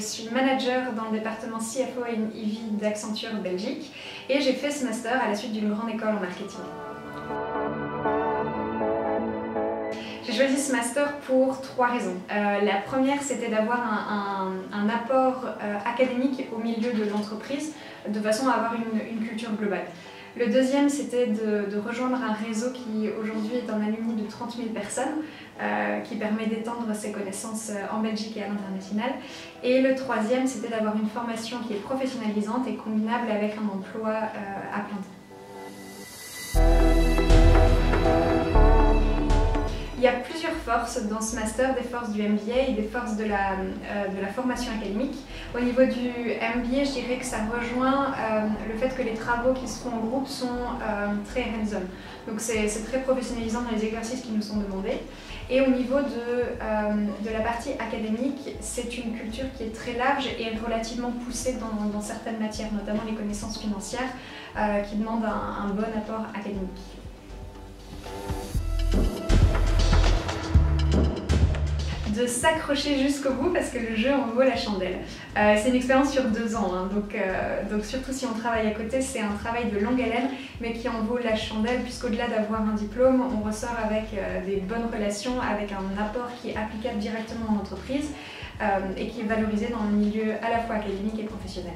suis manager dans le département CFO et EV d'Accenture Belgique et j'ai fait ce master à la suite d'une grande école en marketing. J'ai choisi ce master pour 3 raisons. La première, c'était d'avoir un apport académique au milieu de l'entreprise, de façon à avoir une culture globale. Le deuxième, c'était de rejoindre un réseau qui aujourd'hui est un alumni de 30 000 personnes, qui permet d'étendre ses connaissances en Belgique et à l'international. Et le troisième, c'était d'avoir une formation qui est professionnalisante et combinable avec un emploi à plein temps. Il y a plusieurs forces dans ce master, des forces du MBA et des forces de la formation académique. Au niveau du MBA, je dirais que ça rejoint le fait que les travaux qui se font en groupe sont très hands-on. Donc c'est très professionnalisant dans les exercices qui nous sont demandés. Et au niveau de la partie académique, c'est une culture qui est très large et relativement poussée dans certaines matières, notamment les connaissances financières, qui demandent un bon apport académique. De s'accrocher jusqu'au bout parce que le jeu en vaut la chandelle. C'est une expérience sur 2 ans, hein, donc surtout si on travaille à côté, c'est un travail de longue haleine, mais qui en vaut la chandelle puisqu'au-delà d'avoir un diplôme, on ressort avec des bonnes relations, avec un apport qui est applicable directement en entreprise et qui est valorisé dans le milieu à la fois académique et professionnel.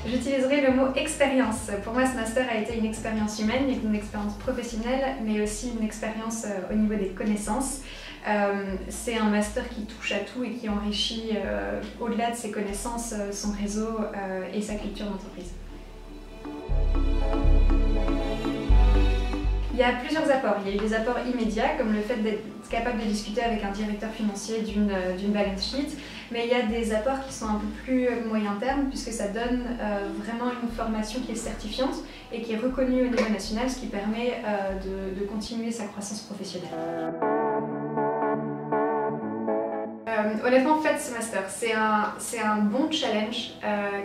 J'utiliserai le mot expérience. Pour moi, ce master a été une expérience humaine, une expérience professionnelle, mais aussi une expérience au niveau des connaissances. C'est un master qui touche à tout et qui enrichit, au-delà de ses connaissances, son réseau et sa culture d'entreprise. Il y a plusieurs apports. Il y a eu des apports immédiats, comme le fait d'être capable de discuter avec un directeur financier d'une balance sheet, mais il y a des apports qui sont un peu plus moyen terme, puisque ça donne vraiment une formation qui est certifiante et qui est reconnue au niveau national, ce qui permet de continuer sa croissance professionnelle. Honnêtement, faites ce master. C'est un bon challenge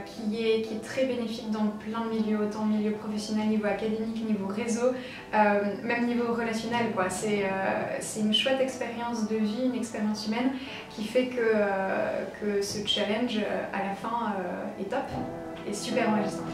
qui est très bénéfique dans plein de milieux, autant milieu professionnel, niveau académique, niveau réseau, même niveau relationnel, quoi. C'est une chouette expérience de vie, une expérience humaine qui fait que ce challenge à la fin est top et super enrichissant.